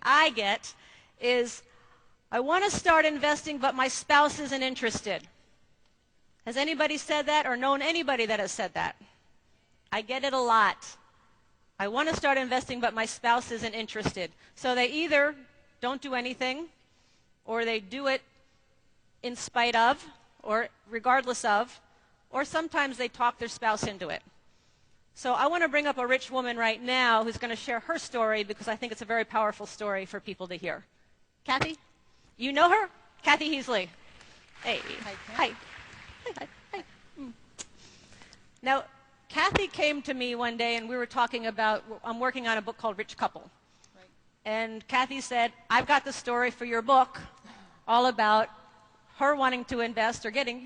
I get is, I want to start investing, but my spouse isn't interested. Has anybody said that or known anybody that has said that? I get it a lot. I want to start investing, but my spouse isn't interested. So they either don't do anything, or they do it in spite of, or regardless of, or sometimes they talk their spouse into it. So I want to bring up a rich woman right now who's going to share her story because I think it's a very powerful story for people to hear. Kathy? You know her? Kathy Heasley. Hey. Hi. Hi. Hi. Now, Kathy came to me one day and we were talking about, I'm working on a book called Rich Couple. Right. And Kathy said, I've got the story for your book all about her wanting to invest or getting,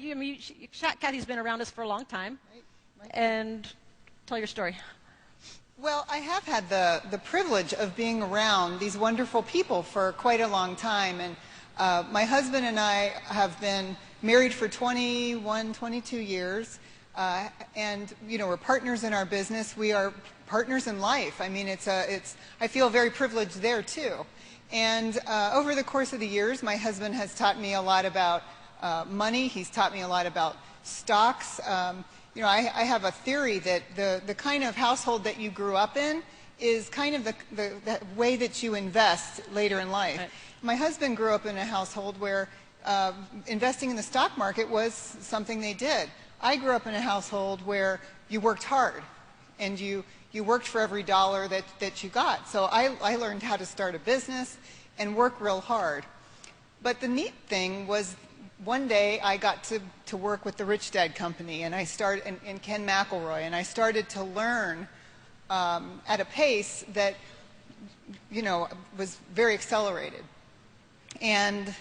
Kathy's been around us for a long time. Right. And tell your story. Well, I have had the privilege of being around these wonderful people for quite a long time. And my husband and I have been married for 21, 22 years. And, we're partners in our business. We are partners in life. I mean, I feel very privileged there, too. And over the course of the years, my husband has taught me a lot about money. He's taught me a lot about stocks. I have a theory that the kind of household that you grew up in is kind of the way that you invest later in life. Right. My husband grew up in a household where investing in the stock market was something they did. I grew up in a household where you worked hard and you worked for every dollar that you got. So I learned how to start a business and work real hard. But the neat thing was, one day I got to work with the Rich Dad Company, and I started in Ken McElroy, and I started to learn at a pace that was very accelerated. And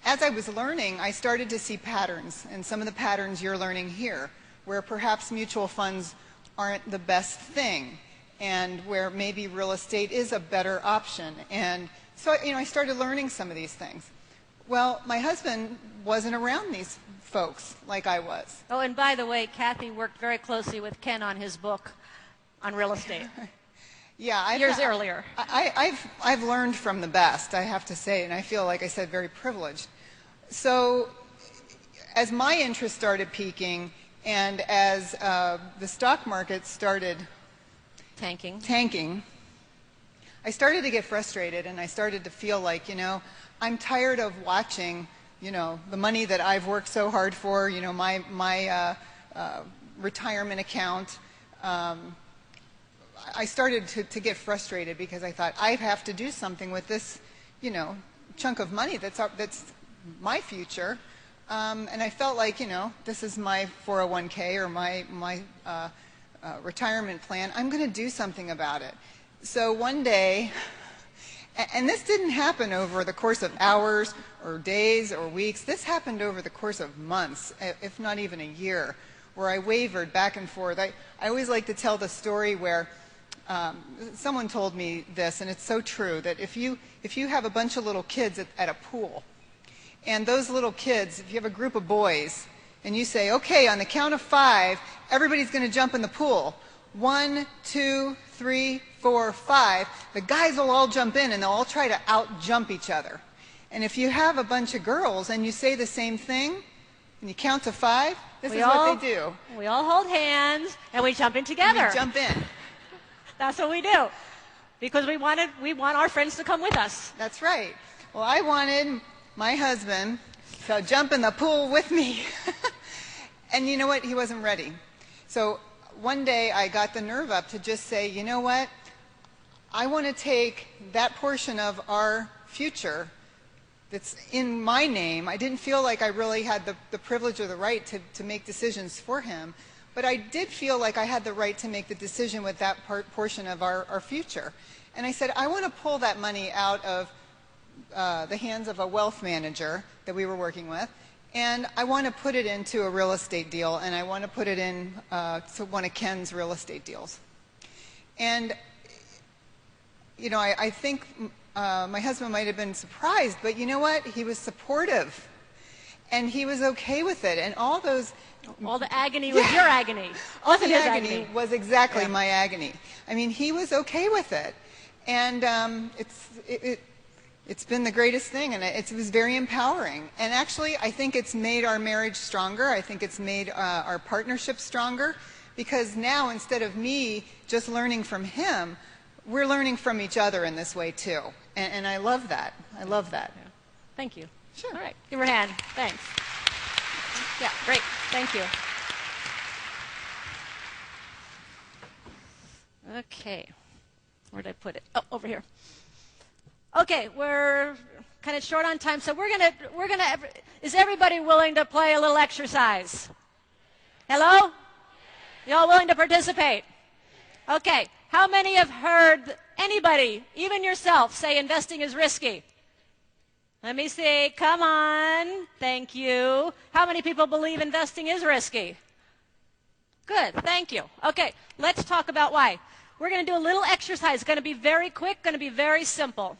as I was learning, I started to see patterns, and some of the patterns you're learning here, where perhaps mutual funds aren't the best thing, and where maybe real estate is a better option. And so I started learning some of these things. Well, my husband wasn't around these folks like I was. Oh, and by the way, Kathy worked very closely with Ken on his book on real estate. Yeah, years earlier. I've learned from the best, I have to say, and I feel, like I said, very privileged. So as my interest started peaking and as the stock market started tanking, I started to get frustrated, and I started to feel like, I'm tired of watching, the money that I've worked so hard for, my retirement account. I started to get frustrated because I thought, I have to do something with this, chunk of money that's my future. And I felt like, this is my 401k or my retirement plan. I'm going to do something about it. So one day, and this didn't happen over the course of hours or days or weeks. This happened over the course of months, if not even a year, where I wavered back and forth. I always like to tell the story where someone told me this, and it's so true, that if you have a bunch of little kids at a pool, and those little kids, if you have a group of boys, and you say, okay, on the count of 5, everybody's going to jump in the pool. 1, 2, 3, 4, 5. The guys will all jump in, and they'll all try to out-jump each other. And if you have a bunch of girls and you say the same thing, and you count to 5, this is what they do. We all hold hands, and we jump in together. And we jump in. That's what we do, because we want our friends to come with us. That's right. Well, I wanted my husband to jump in the pool with me. And you know what? He wasn't ready. So one day I got the nerve up to just say, you know what? I want to take that portion of our future that's in my name. I didn't feel like I really had the privilege or the right to make decisions for him, but I did feel like I had the right to make the decision with that portion of our future. And I said, I want to pull that money out of the hands of a wealth manager that we were working with, and I want to put it into a real estate deal, and I want to put it in to one of Ken's real estate deals. And, I think my husband might have been surprised, but you know what? He was supportive, and he was okay with it, and all the agony was your agony. All the agony was exactly my agony. I mean, he was okay with it. And it's been the greatest thing, and it was very empowering. And actually, I think it's made our marriage stronger. I think it's made our partnership stronger, because now instead of me just learning from him, we're learning from each other in this way too. And I love that. I love that. Yeah. Thank you. Sure. All right. Give her a hand. Thanks. Yeah, great. Thank you. Okay. Where did I put it? Oh, over here. Okay, we're kind of short on time, so we're gonna. Is everybody willing to play a little exercise? Hello? You all willing to participate? Okay. How many have heard anybody, even yourself, say investing is risky? Let me see. Come on. Thank you. How many people believe investing is risky? Good. Thank you. Okay. Let's talk about why. We're going to do a little exercise. It's going to be very quick, going to be very simple.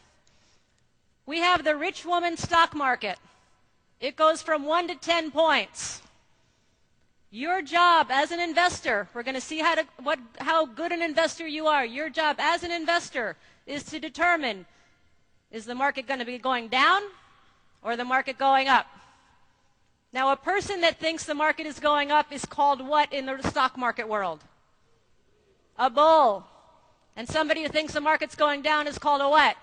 We have the rich woman stock market. It goes from 1 to 10 points. Your job as an investor, we're going to see how good an investor you are. Your job as an investor is to determine, is the market going to be going down or the market going up? Now, a person that thinks the market is going up is called what in the stock market world? A bull. And somebody who thinks the market's going down is called a what?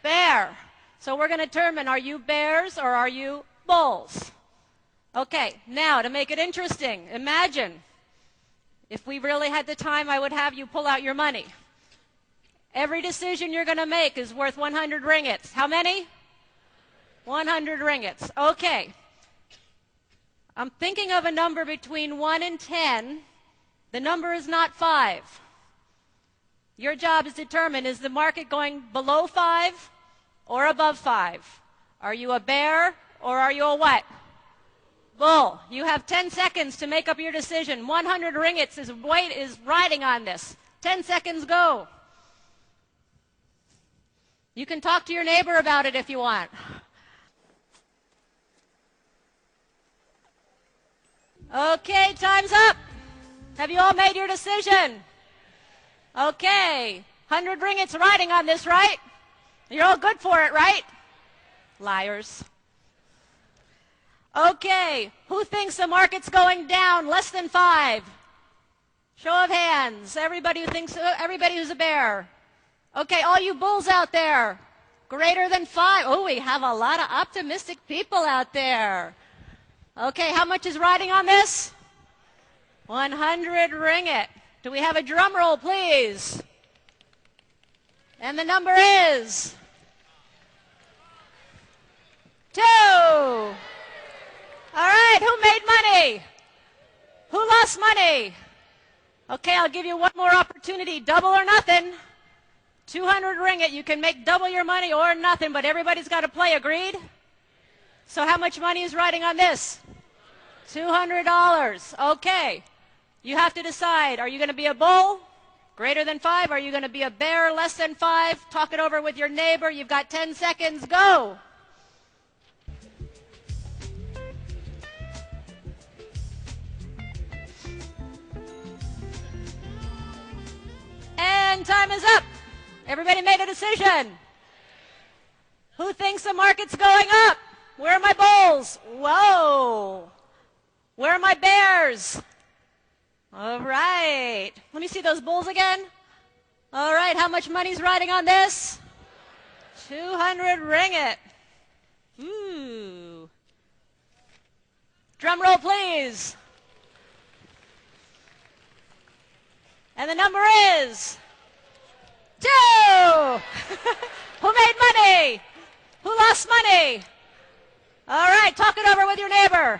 Bear. So we're going to determine, are you bears or are you bulls? Okay, now to make it interesting, imagine if we really had the time, I would have you pull out your money. Every decision you're going to make is worth 100 ringgits. How many? 100 ringgits. Okay. I'm thinking of a number between 1 and 10. The number is not 5. Your job is to determine, is the market going below 5 or above 5? Are you a bear or are you a what? Bull. You have 10 seconds to make up your decision. 100 ringgits is riding on this. 10 seconds, go. You can talk to your neighbor about it if you want. Okay, time's up. Have you all made your decision? Okay. 100 ringgits riding on this, right? You're all good for it, right? Liars. Okay. Who thinks the market's going down less than 5? Show of hands. Everybody who's a bear. Okay, all you bulls out there. Greater than 5. Oh, we have a lot of optimistic people out there. Okay, how much is riding on this? 100 ringgit. Do we have a drum roll, please? And the number is 2. All right, who made money? Who lost money? Okay, I'll give you one more opportunity. Double or nothing. 200 ringgit. You can make double your money or nothing, but everybody's got to play. Agreed? So how much money is riding on this? $200. Okay. You have to decide. Are you going to be a bull? Greater than 5? Are you going to be a bear? Less than 5? Talk it over with your neighbor. You've got 10 seconds. Go. And time is up. Everybody made a decision. Who thinks the market's going up? Where are my bulls? Whoa. Where are my bears? All right. Let me see those bulls again. All right. How much money's riding on this? 200 ringgit. Ooh. Drum roll, please. And the number is 2. Who made money? Who lost money? All right, talk it over with your neighbor.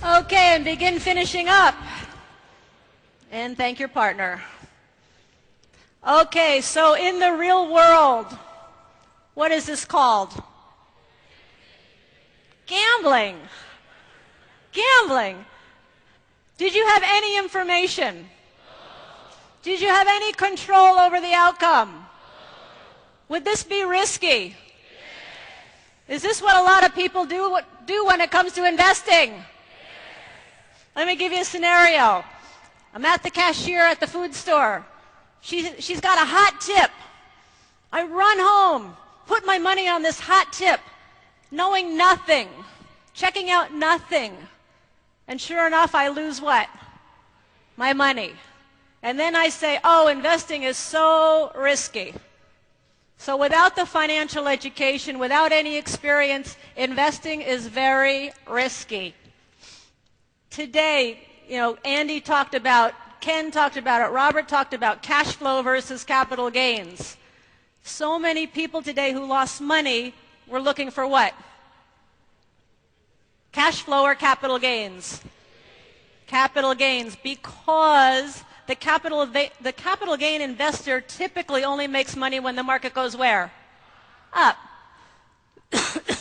Okay, and begin finishing up. And thank your partner. Okay, so in the real world, what is this called? Gambling. Gambling. Did you have any information? Did you have any control over the outcome? Would this be risky? Is this what a lot of people do when it comes to investing? Let me give you a scenario. I'm at the cashier at the food store. She's got a hot tip. I run home, put my money on this hot tip, knowing nothing, checking out nothing. And sure enough, I lose what? My money. And then I say, oh, investing is so risky. So without the financial education, without any experience, investing is very risky. Today, Andy talked about, Ken talked about it, Robert talked about cash flow versus capital gains. So many people today who lost money were looking for what? Cash flow or capital gains? Capital gains, because the capital gain investor typically only makes money when the market goes where? Up.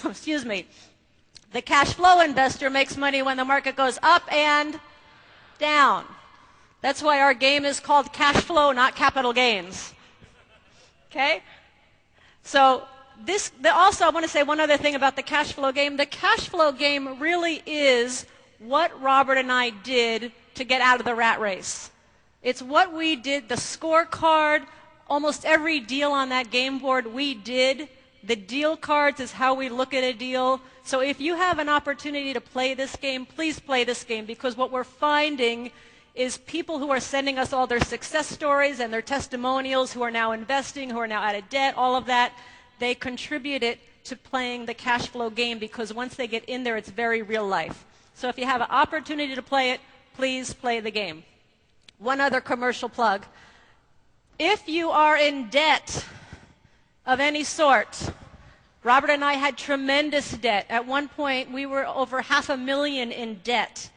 Excuse me. The cash flow investor makes money when the market goes up and down. That's why our game is called cash flow, not capital gains. Okay? So also I want to say one other thing about the cash flow game. The cash flow game really is what Robert and I did to get out of the rat race. It's what we did, the scorecard, almost every deal on that game board we did. The deal cards is how we look at a deal. So if you have an opportunity to play this game, please play this game, because what we're finding is people who are sending us all their success stories and their testimonials, who are now investing, who are now out of debt, all of that, they contribute it to playing the cash flow game, because once they get in there, it's very real life. So if you have an opportunity to play it, please play the game. One other commercial plug. If you are in debt of any sort, Robert and I had tremendous debt. At one point, we were over $500,000 in debt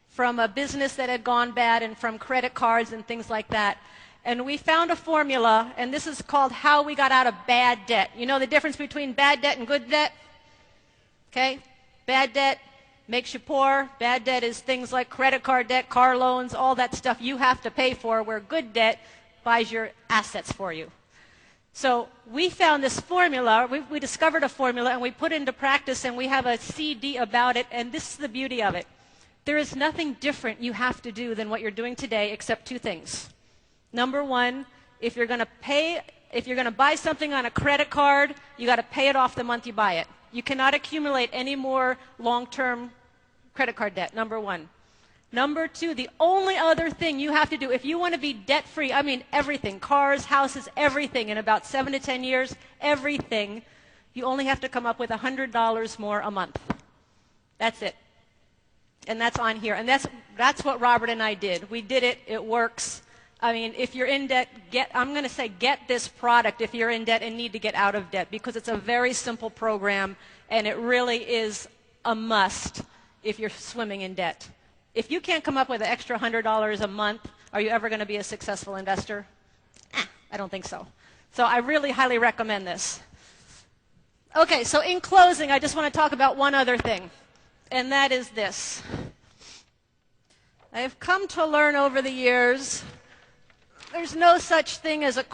from a business that had gone bad and from credit cards and things like that. And we found a formula, and this is called how we got out of bad debt. You know the difference between bad debt and good debt? Okay? Bad debt makes you poor. Bad debt is things like credit card debt, car loans, all that stuff you have to pay for, where good debt buys your assets for you. So we found this formula. We discovered a formula, and we put it into practice, and we have a CD about it, and this is the beauty of it. There is nothing different you have to do than what you're doing today, except two things. Number one, if you're going to buy something on a credit card, you got to pay it off the month you buy it. You cannot accumulate any more long-term credit card debt, number one. Number two, the only other thing you have to do, if you want to be debt-free, I mean everything, cars, houses, everything, in about 7 to 10 years, everything, you only have to come up with $100 more a month. That's it. And that's on here. And that's what Robert and I did. We did it. It works. I mean, if you're in debt, I'm going to say get this product if you're in debt and need to get out of debt, because it's a very simple program, and it really is a must if you're swimming in debt. If you can't come up with an extra $100 a month, are you ever going to be a successful investor? I don't think so. So I really highly recommend this. Okay, so in closing, I just want to talk about one other thing, and that is this. I have come to learn over the years there's no such thing as a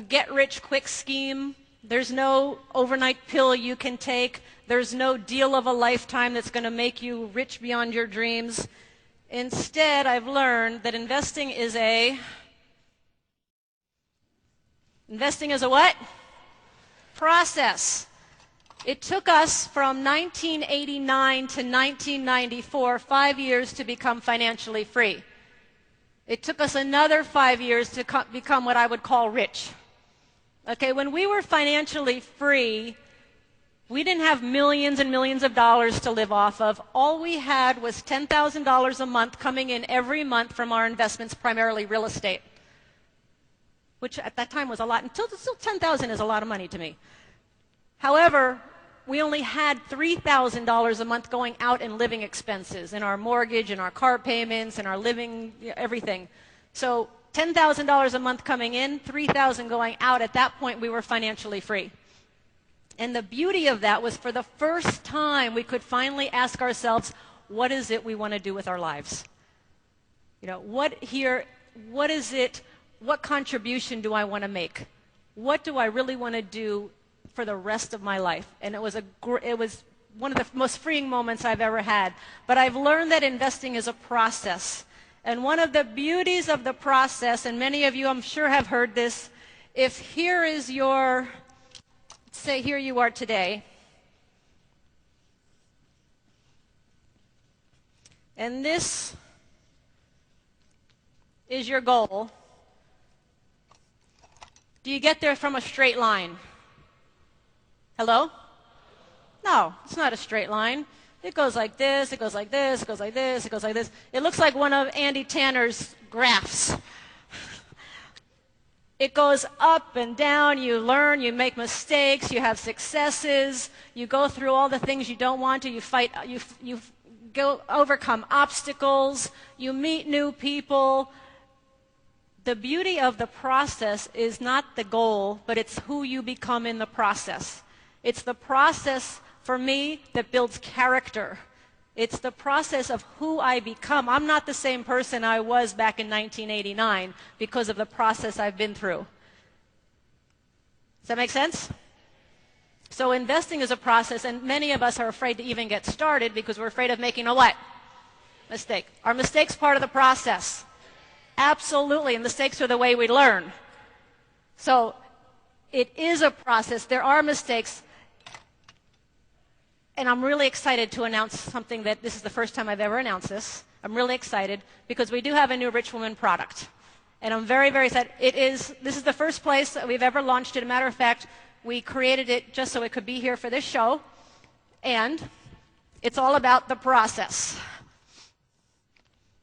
get-rich-quick scheme. There's no overnight pill you can take. There's no deal of a lifetime that's going to make you rich beyond your dreams. Instead, I've learned that investing is a what? Process. It took us from 1989 to 1994, 5 years to become financially free. It took us another 5 years to become what I would call rich. Okay, when we were financially free, we didn't have millions and millions of dollars to live off of. All we had was $10,000 a month coming in every month from our investments, primarily real estate, which at that time was a lot. Until $10,000 is a lot of money to me. However, we only had $3,000 a month going out in living expenses, in our mortgage, in our car payments, in our living, everything. So $10,000 a month coming in, $3,000 going out. At that point, we were financially free. And the beauty of that was, for the first time, we could finally ask ourselves, what is it we want to do with our lives? What is it, what contribution do I want to make? What do I really want to do for the rest of my life? And it was one of the most freeing moments I've ever had. But I've learned that investing is a process. And one of the beauties of the process, and many of you I'm sure have heard this, if here is your, say here you are today, and this is your goal, do you get there from a straight line? Hello? No, it's not a straight line. It goes like this, it goes like this, it goes like this, it goes like this. It looks like one of Andy Tanner's graphs. It goes up and down, you learn, you make mistakes, you have successes, you go through all the things you don't want to, you fight, you go overcome obstacles, you meet new people. The beauty of the process is not the goal, but it's who you become in the process. It's the process, for me, that builds character. It's the process of who I become. I'm not the same person I was back in 1989 because of the process I've been through. Does that make sense? So investing is a process, and many of us are afraid to even get started because we're afraid of making a what? Mistake. Are mistakes part of the process? Absolutely, and mistakes are the way we learn. So it is a process. There are mistakes. And I'm really excited to announce something that this is the first time I've ever announced this. I'm really excited because we do have a new Rich Woman product. And I'm very, very excited. This is the first place that we've ever launched it. As a matter of fact, we created it just so it could be here for this show. And it's all about the process.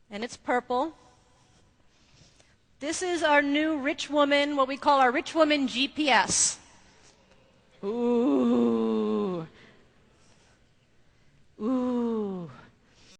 And it's purple. This is our new Rich Woman, what we call our Rich Woman GPS. Ooh. Ooh.